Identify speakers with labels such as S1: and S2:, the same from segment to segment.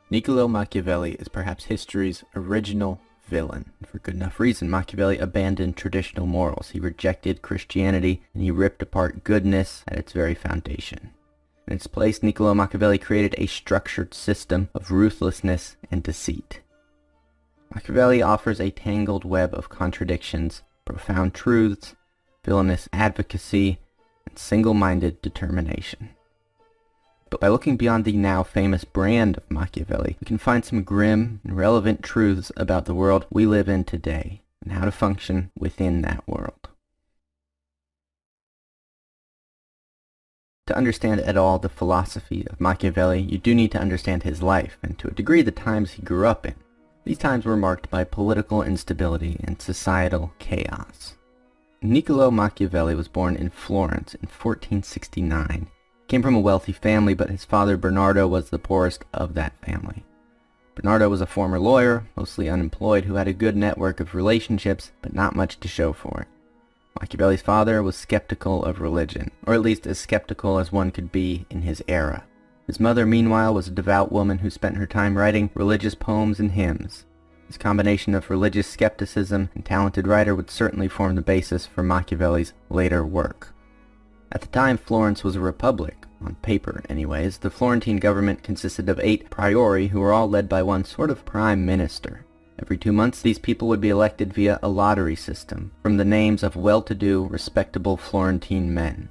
S1: Niccolo Machiavelli is perhaps history's original villain. For good enough reason, Machiavelli abandoned traditional morals. He rejected Christianity, and he ripped apart goodness at its very foundation. In its place, Niccolo Machiavelli created a structured system of ruthlessness and deceit. Machiavelli offers a tangled web of contradictions, profound truths, villainous advocacy, and single-minded determination. But by looking beyond the now famous brand of Machiavelli, we can find some grim and relevant truths about the world we live in today and how to function within that world. To understand at all the philosophy of Machiavelli, you do need to understand his life, and to a degree the times he grew up in. These times were marked by political instability and societal chaos. Niccolo Machiavelli was born in Florence in 1469. He came from a wealthy family, but his father Bernardo was the poorest of that family. Bernardo was a former lawyer, mostly unemployed, who had a good network of relationships, but not much to show for it. Machiavelli's father was skeptical of religion, or at least as skeptical as one could be in his era. His mother, meanwhile, was a devout woman who spent her time writing religious poems and hymns. This combination of religious skepticism and talented writer would certainly form the basis for Machiavelli's later work. At the time, Florence was a republic, on paper anyways. The Florentine government consisted of 8 priori who were all led by one sort of prime minister. Every 2 months, these people would be elected via a lottery system from the names of well-to-do, respectable Florentine men.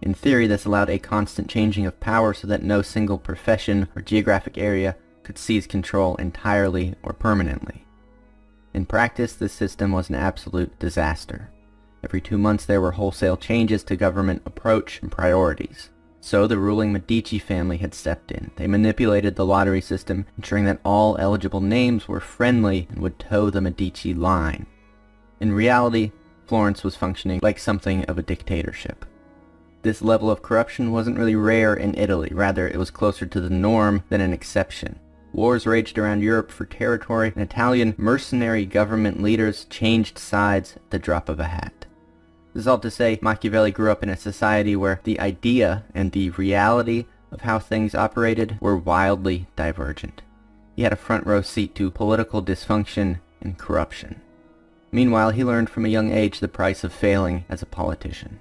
S1: In theory, this allowed a constant changing of power so that no single profession or geographic area could seize control entirely or permanently. In practice, this system was an absolute disaster. Every 2 months there were wholesale changes to government approach and priorities. So the ruling Medici family had stepped in. They manipulated the lottery system, ensuring that all eligible names were friendly and would toe the Medici line. In reality, Florence was functioning like something of a dictatorship. This level of corruption wasn't really rare in Italy, rather it was closer to the norm than an exception. Wars raged around Europe for territory, and Italian mercenary government leaders changed sides at the drop of a hat. This is all to say, Machiavelli grew up in a society where the idea and the reality of how things operated were wildly divergent. He had a front row seat to political dysfunction and corruption. Meanwhile, he learned from a young age the price of failing as a politician.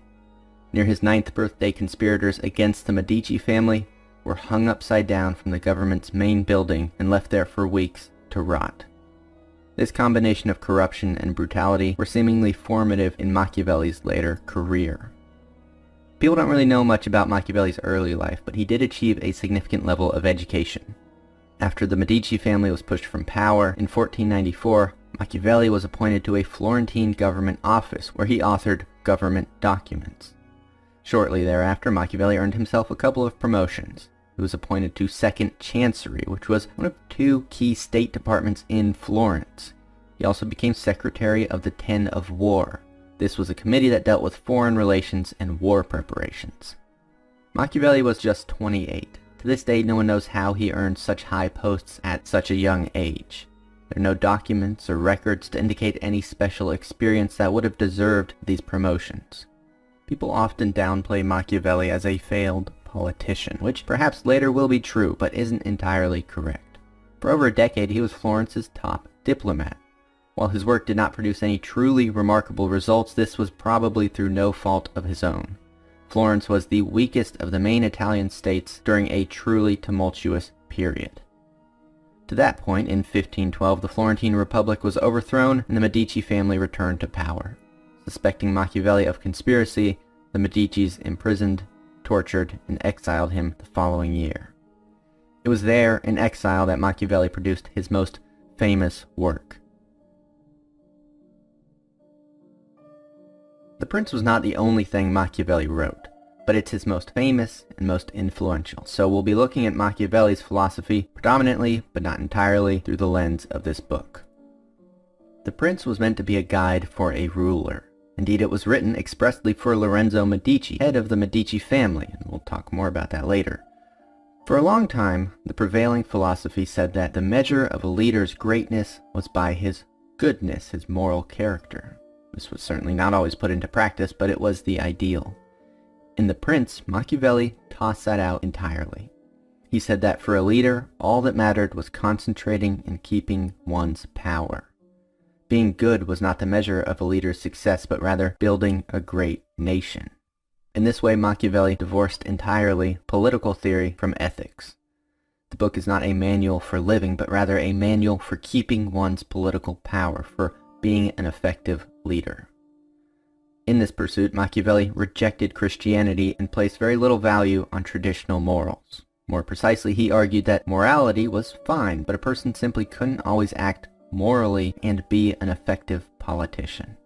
S1: Near his 9th birthday, conspirators against the Medici family were hung upside down from the government's main building and left there for weeks to rot. This combination of corruption and brutality were seemingly formative in Machiavelli's later career. People don't really know much about Machiavelli's early life, but he did achieve a significant level of education. After the Medici family was pushed from power in 1494, Machiavelli was appointed to a Florentine government office where he authored government documents. Shortly thereafter, Machiavelli earned himself a couple of promotions. He was appointed to Second Chancery, which was one of 2 key state departments in Florence. He also became Secretary of the Ten of War. This was a committee that dealt with foreign relations and war preparations. Machiavelli was just 28. To this day, no one knows how he earned such high posts at such a young age. There are no documents or records to indicate any special experience that would have deserved these promotions. People often downplay Machiavelli as a failed politician, which perhaps later will be true, but isn't entirely correct. For over a decade, he was Florence's top diplomat. While his work did not produce any truly remarkable results, this was probably through no fault of his own. Florence was the weakest of the main Italian states during a truly tumultuous period. To that point, in 1512, the Florentine Republic was overthrown and the Medici family returned to power. Suspecting Machiavelli of conspiracy, the Medicis imprisoned, tortured, and exiled him the following year. It was there, in exile, that Machiavelli produced his most famous work. The Prince was not the only thing Machiavelli wrote, but it's his most famous and most influential, so we'll be looking at Machiavelli's philosophy predominantly, but not entirely, through the lens of this book. The Prince was meant to be a guide for a ruler. Indeed, it was written expressly for Lorenzo Medici, head of the Medici family, and we'll talk more about that later. For a long time, the prevailing philosophy said that the measure of a leader's greatness was by his goodness, his moral character. This was certainly not always put into practice, but it was the ideal. In The Prince, Machiavelli tossed that out entirely. He said that for a leader, all that mattered was concentrating and keeping one's power. Being good was not the measure of a leader's success, but rather building a great nation. In this way, Machiavelli divorced entirely political theory from ethics. The book is not a manual for living, but rather a manual for keeping one's political power, for being an effective leader. In this pursuit, Machiavelli rejected Christianity and placed very little value on traditional morals. More precisely, he argued that morality was fine, but a person simply couldn't always act morally and be an effective politician.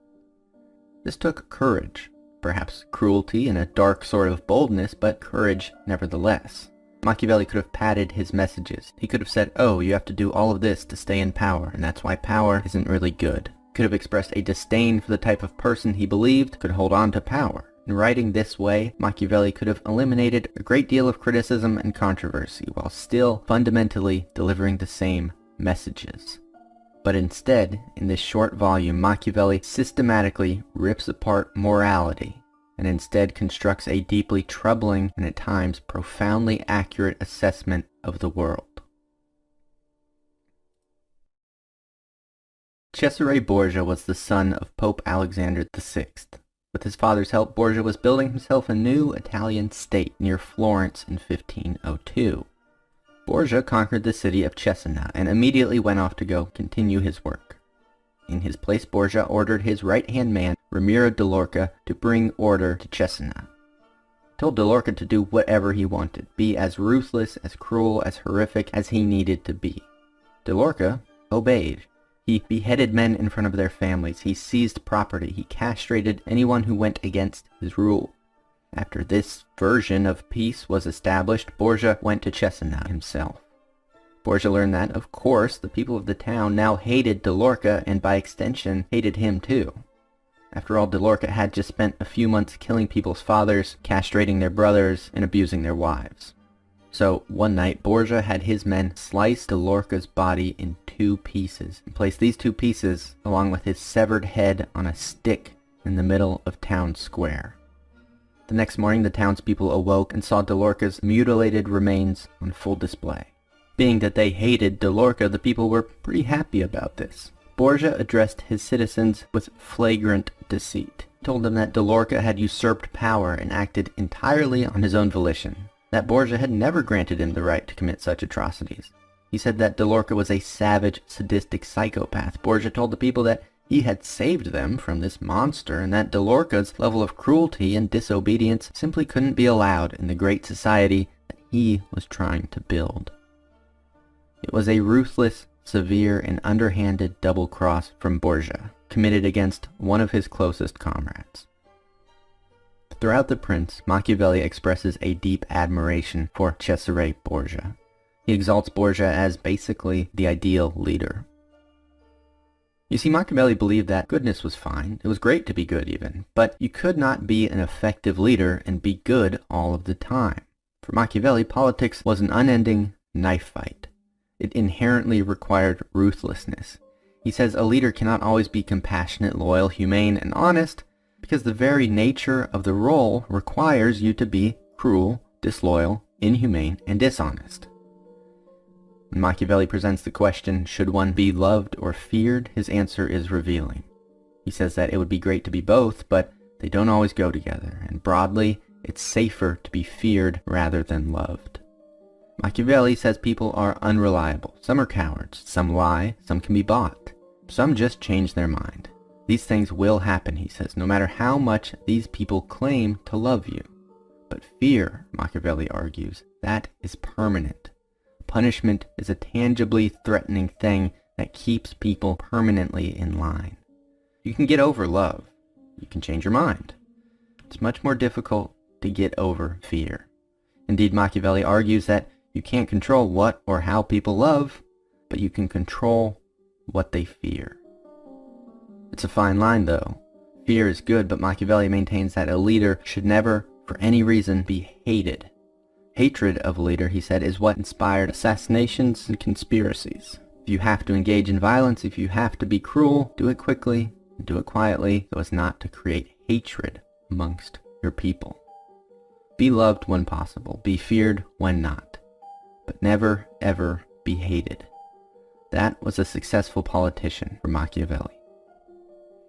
S1: This took courage, perhaps cruelty and a dark sort of boldness, but courage nevertheless. Machiavelli could have padded his messages. He could have said, oh, you have to do all of this to stay in power, and that's why power isn't really good. Could have expressed a disdain for the type of person he believed could hold on to power. In writing this way, Machiavelli could have eliminated a great deal of criticism and controversy while still fundamentally delivering the same messages. But instead, in this short volume, Machiavelli systematically rips apart morality and instead constructs a deeply troubling and at times profoundly accurate assessment of the world. Cesare Borgia was the son of Pope Alexander VI. With his father's help, Borgia was building himself a new Italian state near Florence in 1502. Borgia conquered the city of Cesena and immediately went off to go continue his work. In his place, Borgia ordered his right-hand man, Ramiro de Lorca, to bring order to Cesena. He told de Lorca to do whatever he wanted, be as ruthless, as cruel, as horrific as he needed to be. De Lorca obeyed. He beheaded men in front of their families, he seized property, he castrated anyone who went against his rule. After this version of peace was established, Borgia went to Cesena himself. Borgia learned that, of course, the people of the town now hated de Lorca and by extension hated him too. After all, de Lorca had just spent a few months killing people's fathers, castrating their brothers, and abusing their wives. So, one night, Borgia had his men slice de Lorca's body in 2 pieces, and place these 2 pieces, along with his severed head, on a stick in the middle of town square. The next morning, the townspeople awoke and saw de Lorca's mutilated remains on full display. Being that they hated de Lorca, the people were pretty happy about this. Borgia addressed his citizens with flagrant deceit. He told them that de Lorca had usurped power and acted entirely on his own volition, that Borgia had never granted him the right to commit such atrocities. He said that de Lorca was a savage, sadistic psychopath. Borgia told the people that he had saved them from this monster, and that de Lorca's level of cruelty and disobedience simply couldn't be allowed in the great society that he was trying to build. It was a ruthless, severe, and underhanded double cross from Borgia, committed against one of his closest comrades. Throughout The Prince, Machiavelli expresses a deep admiration for Cesare Borgia. He exalts Borgia as basically the ideal leader. You see, Machiavelli believed that goodness was fine, it was great to be good even, but you could not be an effective leader and be good all of the time. For Machiavelli, politics was an unending knife fight. It inherently required ruthlessness. He says a leader cannot always be compassionate, loyal, humane, and honest, because the very nature of the role requires you to be cruel, disloyal, inhumane, and dishonest. When Machiavelli presents the question, should one be loved or feared, his answer is revealing. He says that it would be great to be both, but they don't always go together, and broadly, it's safer to be feared rather than loved. Machiavelli says people are unreliable. Some are cowards, some lie, some can be bought. Some just change their mind. These things will happen, he says, no matter how much these people claim to love you. But fear, Machiavelli argues, that is permanent. Punishment is a tangibly threatening thing that keeps people permanently in line. You can get over love. You can change your mind. It's much more difficult to get over fear. Indeed, Machiavelli argues that you can't control what or how people love, but you can control what they fear. It's a fine line, though. Fear is good, but Machiavelli maintains that a leader should never, for any reason, be hated. Hatred of a leader, he said, is what inspired assassinations and conspiracies. If you have to engage in violence, if you have to be cruel, do it quickly and do it quietly so as not to create hatred amongst your people. Be loved when possible, be feared when not. but never ever be hated. That was a successful politician for Machiavelli.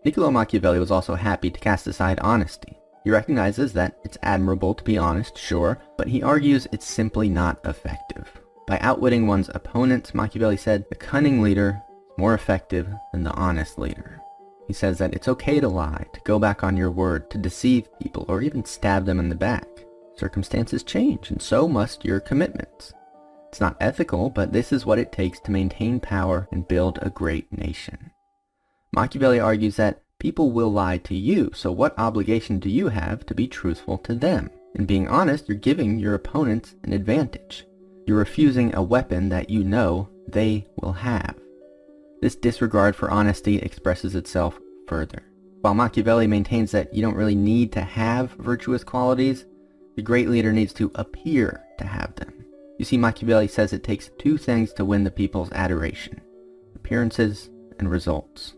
S1: Niccolo Machiavelli was also happy to cast aside honesty. He recognizes that it's admirable to be honest, sure, but he argues it's simply not effective. By outwitting one's opponents, Machiavelli said, the cunning leader is more effective than the honest leader. He says that it's okay to lie, to go back on your word, to deceive people, or even stab them in the back. Circumstances change, and so must your commitments. It's not ethical, but this is what it takes to maintain power and build a great nation. Machiavelli argues that people will lie to you, so what obligation do you have to be truthful to them? In being honest, you're giving your opponents an advantage. You're refusing a weapon that you know they will have. This disregard for honesty expresses itself further. While Machiavelli maintains that you don't really need to have virtuous qualities, the great leader needs to appear to have them. You see, Machiavelli says it takes two things to win the people's adoration: appearances and results.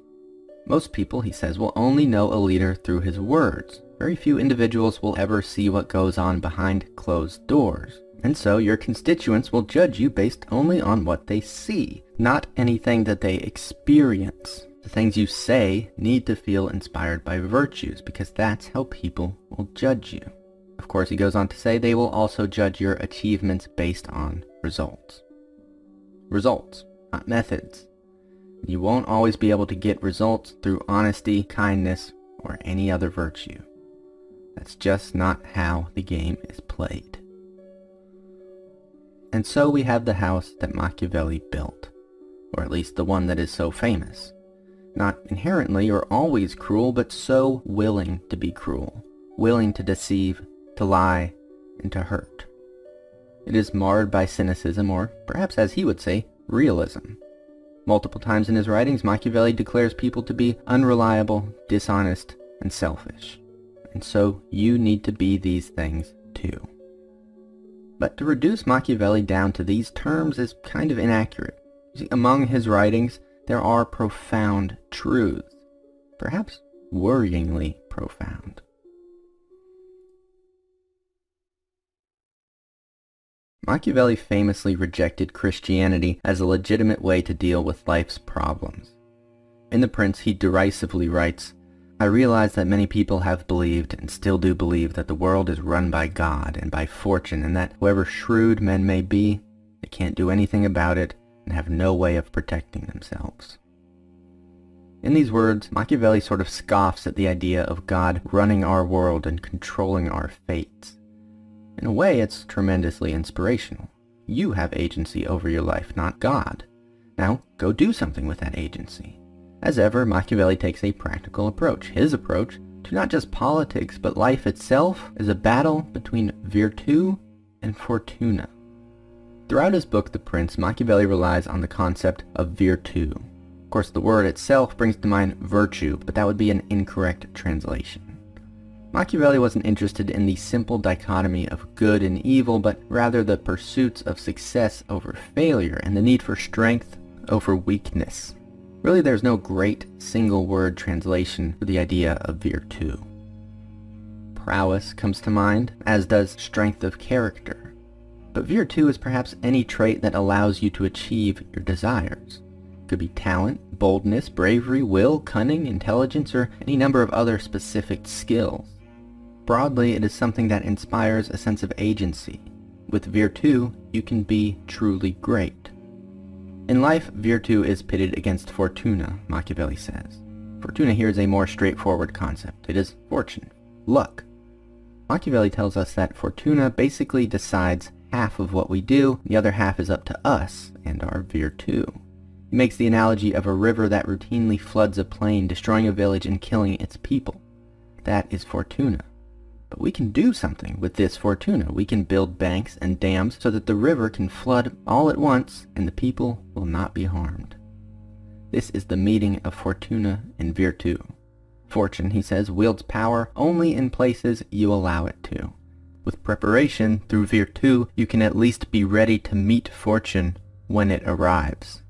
S1: Most people, he says, will only know a leader through his words. Very few individuals will ever see what goes on behind closed doors. And so your constituents will judge you based only on what they see, not anything that they experience. The things you say need to feel inspired by virtues, because that's how people will judge you. Of course, he goes on to say they will also judge your achievements based on results. Results, not methods. You won't always be able to get results through honesty, kindness, or any other virtue. That's just not how the game is played. And so we have the house that Machiavelli built, or at least the one that is so famous. Not inherently or always cruel, but so willing to be cruel, willing to deceive, to lie, and to hurt. It is marred by cynicism, or perhaps as he would say, realism. Multiple times in his writings, Machiavelli declares people to be unreliable, dishonest, and selfish. And so you need to be these things too. But to reduce Machiavelli down to these terms is kind of inaccurate. You see, among his writings, there are profound truths, perhaps worryingly profound. Machiavelli famously rejected Christianity as a legitimate way to deal with life's problems. In The Prince, he derisively writes, "I realize that many people have believed and still do believe that the world is run by God and by fortune, and that however shrewd men may be, they can't do anything about it and have no way of protecting themselves." In these words, Machiavelli sort of scoffs at the idea of God running our world and controlling our fates. In a way, it's tremendously inspirational. You have agency over your life, not God. Now, go do something with that agency. As ever, Machiavelli takes a practical approach. His approach to not just politics, but life itself, is a battle between virtu and fortuna. Throughout his book, The Prince, Machiavelli relies on the concept of virtu. Of course, the word itself brings to mind virtue, but that would be an incorrect translation. Machiavelli wasn't interested in the simple dichotomy of good and evil, but rather the pursuits of success over failure and the need for strength over weakness. Really, there's no great single-word translation for the idea of virtu. Prowess comes to mind, as does strength of character. But virtu is perhaps any trait that allows you to achieve your desires. It could be talent, boldness, bravery, will, cunning, intelligence, or any number of other specific skills. Broadly, it is something that inspires a sense of agency. With virtu, you can be truly great. In life, virtu is pitted against fortuna, Machiavelli says. Fortuna here is a more straightforward concept. It is fortune, luck. Machiavelli tells us that fortuna basically decides half of what we do, the other half is up to us and our virtu. He makes the analogy of a river that routinely floods a plain, destroying a village and killing its people. That is fortuna. But we can do something with this fortuna. We can build banks and dams so that the river can flood all at once and the people will not be harmed. This is the meeting of fortuna and virtu. Fortune, he says, wields power only in places you allow it to. With preparation through virtu, you can at least be ready to meet fortune when it arrives.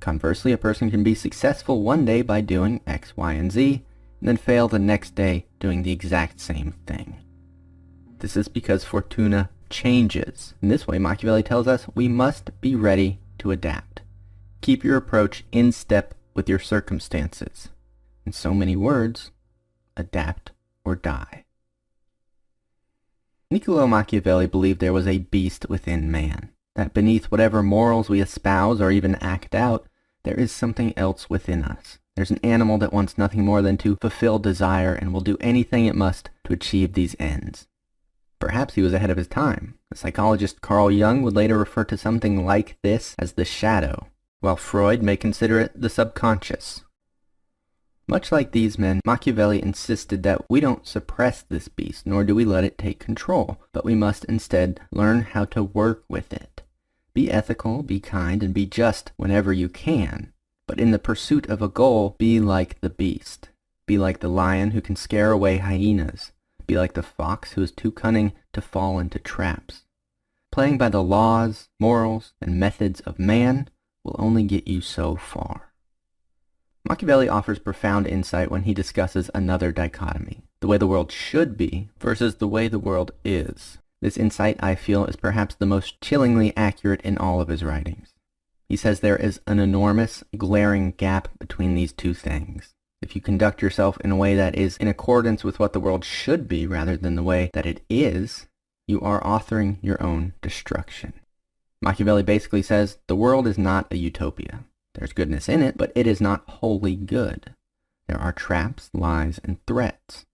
S1: Conversely, a person can be successful one day by doing X, Y, and Z, and then fail the next day doing the exact same thing. This is because fortuna changes. In this way, Machiavelli tells us we must be ready to adapt. Keep your approach in step with your circumstances. In so many words, adapt or die. Niccolo Machiavelli believed there was a beast within man, that beneath whatever morals we espouse or even act out, there is something else within us. There's an animal that wants nothing more than to fulfill desire and will do anything it must to achieve these ends. Perhaps he was ahead of his time. The psychologist Carl Jung would later refer to something like this as the shadow, while Freud may consider it the subconscious. Much like these men, Machiavelli insisted that we don't suppress this beast, nor do we let it take control, but we must instead learn how to work with it. Be ethical, be kind, and be just whenever you can. But in the pursuit of a goal, be like the beast. Be like the lion who can scare away hyenas. Be like the fox who is too cunning to fall into traps. Playing by the laws, morals, and methods of man will only get you so far. Machiavelli offers profound insight when he discusses another dichotomy, the way the world should be versus the way the world is. This insight, I feel, is perhaps the most chillingly accurate in all of his writings. He says there is an enormous, glaring gap between these two things. If you conduct yourself in a way that is in accordance with what the world should be rather than the way that it is, you are authoring your own destruction. Machiavelli basically says the world is not a utopia. There's goodness in it, but it is not wholly good. There are traps, lies, and threats.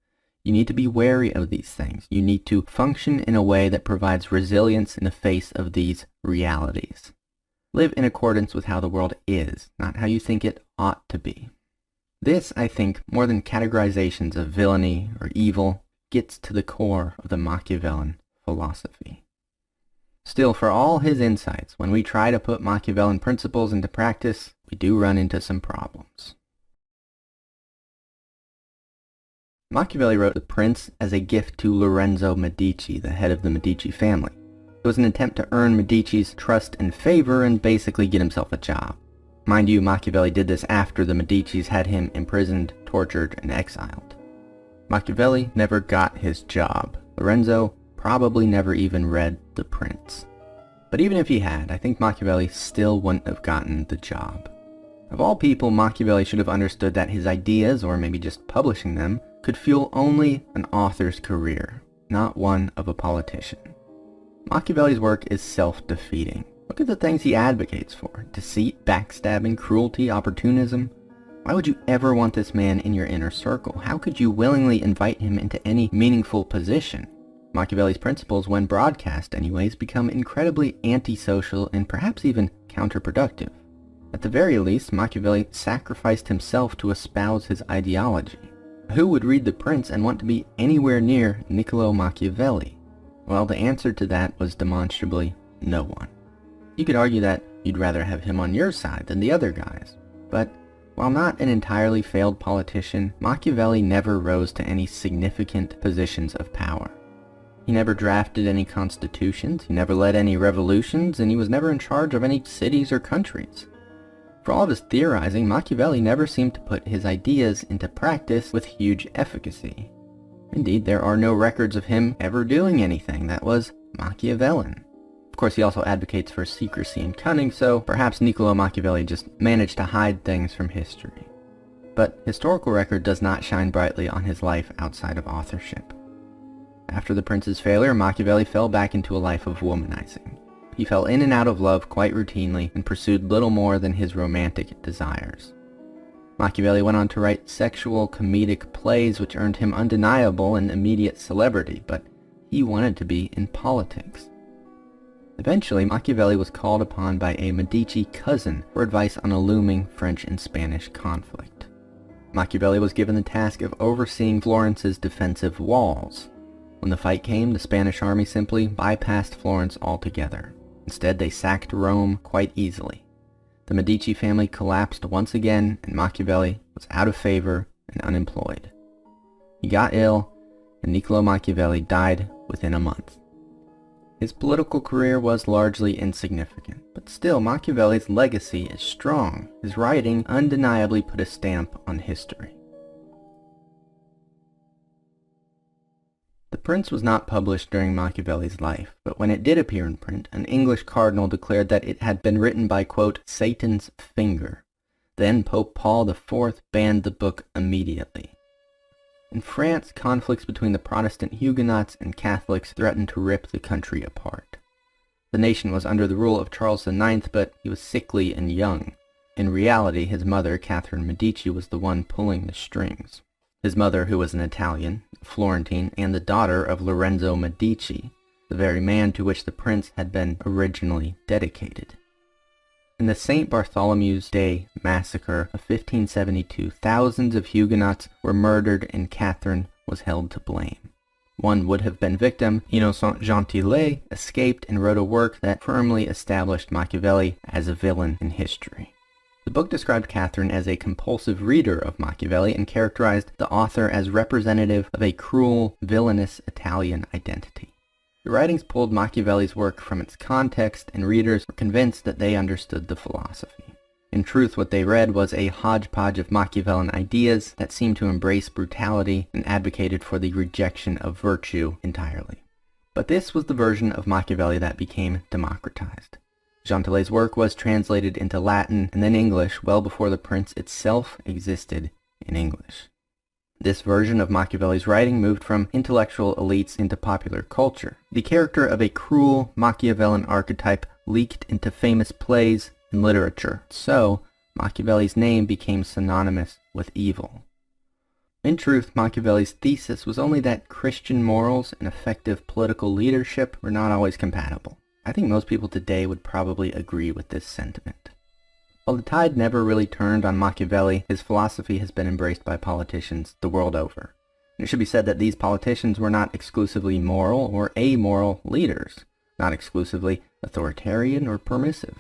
S1: You need to be wary of these things. You need to function in a way that provides resilience in the face of these realities. Live in accordance with how the world is, not how you think it ought to be. This, I think, more than categorizations of villainy or evil, gets to the core of the Machiavellian philosophy. Still, for all his insights, when we try to put Machiavellian principles into practice, we do run into some problems. Machiavelli wrote The Prince as a gift to Lorenzo Medici, the head of the Medici family. It was an attempt to earn Medici's trust and favor and basically get himself a job. Mind you, Machiavelli did this after the Medicis had him imprisoned, tortured, and exiled. Machiavelli never got his job. Lorenzo probably never even read The Prince. But even if he had, I think Machiavelli still wouldn't have gotten the job. Of all people, Machiavelli should have understood that his ideas, or maybe just publishing them, could fuel only an author's career, not one of a politician. Machiavelli's work is self-defeating. Look at the things he advocates for: deceit, backstabbing, cruelty, opportunism. Why would you ever want this man in your inner circle? How could you willingly invite him into any meaningful position? Machiavelli's principles, when broadcast anyways, become incredibly antisocial and perhaps even counterproductive. At the very least, Machiavelli sacrificed himself to espouse his ideology. Who would read The Prince and want to be anywhere near Niccolo Machiavelli? Well, the answer to that was demonstrably no one. You could argue that you'd rather have him on your side than the other guys. But while not an entirely failed politician, Machiavelli never rose to any significant positions of power. He never drafted any constitutions, he never led any revolutions, and he was never in charge of any cities or countries. For all of his theorizing, Machiavelli never seemed to put his ideas into practice with huge efficacy. Indeed, there are no records of him ever doing anything that was Machiavellian. Of course, he also advocates for secrecy and cunning, so perhaps Niccolo Machiavelli just managed to hide things from history. But historical record does not shine brightly on his life outside of authorship. After The Prince's failure, Machiavelli fell back into a life of womanizing. He fell in and out of love quite routinely and pursued little more than his romantic desires. Machiavelli went on to write sexual comedic plays which earned him undeniable and immediate celebrity, but he wanted to be in politics. Eventually, Machiavelli was called upon by a Medici cousin for advice on a looming French and Spanish conflict. Machiavelli was given the task of overseeing Florence's defensive walls. When the fight came, the Spanish army simply bypassed Florence altogether. Instead, they sacked Rome quite easily. The Medici family collapsed once again, and Machiavelli was out of favor and unemployed. He got ill, and Niccolo Machiavelli died within a month. His political career was largely insignificant, but still Machiavelli's legacy is strong. His writing undeniably put a stamp on history. The Prince was not published during Machiavelli's life, but when it did appear in print, an English cardinal declared that it had been written by, quote, Satan's finger. Then Pope Paul IV banned the book immediately. In France, conflicts between the Protestant Huguenots and Catholics threatened to rip the country apart. The nation was under the rule of Charles IX, but he was sickly and young. In reality, his mother, Catherine Medici, was the one pulling the strings. His mother, who was an Italian, Florentine, and the daughter of Lorenzo Medici, the very man to which the prince had been originally dedicated. In the St. Bartholomew's Day massacre of 1572, thousands of Huguenots were murdered and Catherine was held to blame. One would have been victim, Innocent Gentillet, escaped and wrote a work that firmly established Machiavelli as a villain in history. The book described Catherine as a compulsive reader of Machiavelli and characterized the author as representative of a cruel, villainous Italian identity. The writings pulled Machiavelli's work from its context, and readers were convinced that they understood the philosophy. In truth, what they read was a hodgepodge of Machiavellian ideas that seemed to embrace brutality and advocated for the rejection of virtue entirely. But this was the version of Machiavelli that became democratized. Gentillet's work was translated into Latin and then English well before the Prince itself existed in English. This version of Machiavelli's writing moved from intellectual elites into popular culture. The character of a cruel Machiavellian archetype leaked into famous plays and literature. So, Machiavelli's name became synonymous with evil. In truth, Machiavelli's thesis was only that Christian morals and effective political leadership were not always compatible. I think most people today would probably agree with this sentiment. While the tide never really turned on Machiavelli, his philosophy has been embraced by politicians the world over. And it should be said that these politicians were not exclusively moral or amoral leaders, not exclusively authoritarian or permissive.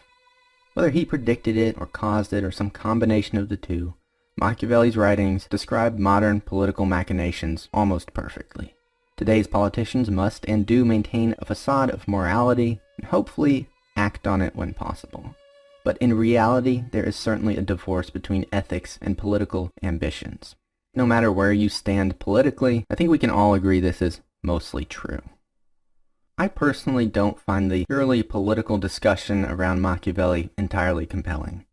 S1: Whether he predicted it or caused it or some combination of the two, Machiavelli's writings describe modern political machinations almost perfectly. Today's politicians must and do maintain a facade of morality and hopefully act on it when possible. But in reality, there is certainly a divorce between ethics and political ambitions. No matter where you stand politically, I think we can all agree this is mostly true. I personally don't find the purely political discussion around Machiavelli entirely compelling.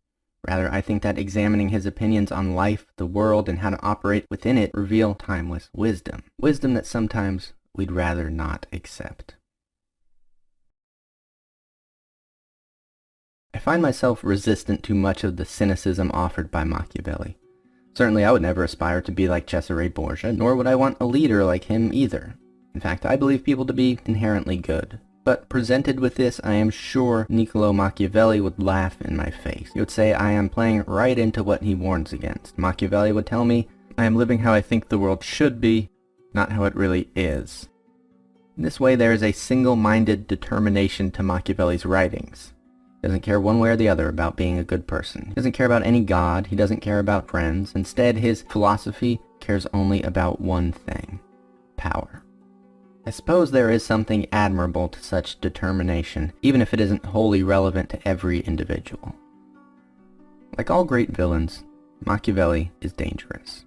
S1: Rather, I think that examining his opinions on life, the world, and how to operate within it reveal timeless wisdom. Wisdom that sometimes we'd rather not accept. I find myself resistant to much of the cynicism offered by Machiavelli. Certainly I would never aspire to be like Cesare Borgia, nor would I want a leader like him either. In fact, I believe people to be inherently good. But presented with this, I am sure Niccolo Machiavelli would laugh in my face. He would say I am playing right into what he warns against. Machiavelli would tell me I am living how I think the world should be, not how it really is. In this way, there is a single-minded determination to Machiavelli's writings. He doesn't care one way or the other about being a good person. He doesn't care about any god. He doesn't care about friends. Instead, his philosophy cares only about one thing: power. I suppose there is something admirable to such determination, even if it isn't wholly relevant to every individual. Like all great villains, Machiavelli is dangerous.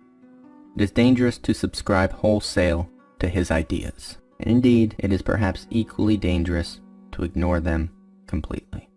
S1: It is dangerous to subscribe wholesale to his ideas, and indeed, it is perhaps equally dangerous to ignore them completely.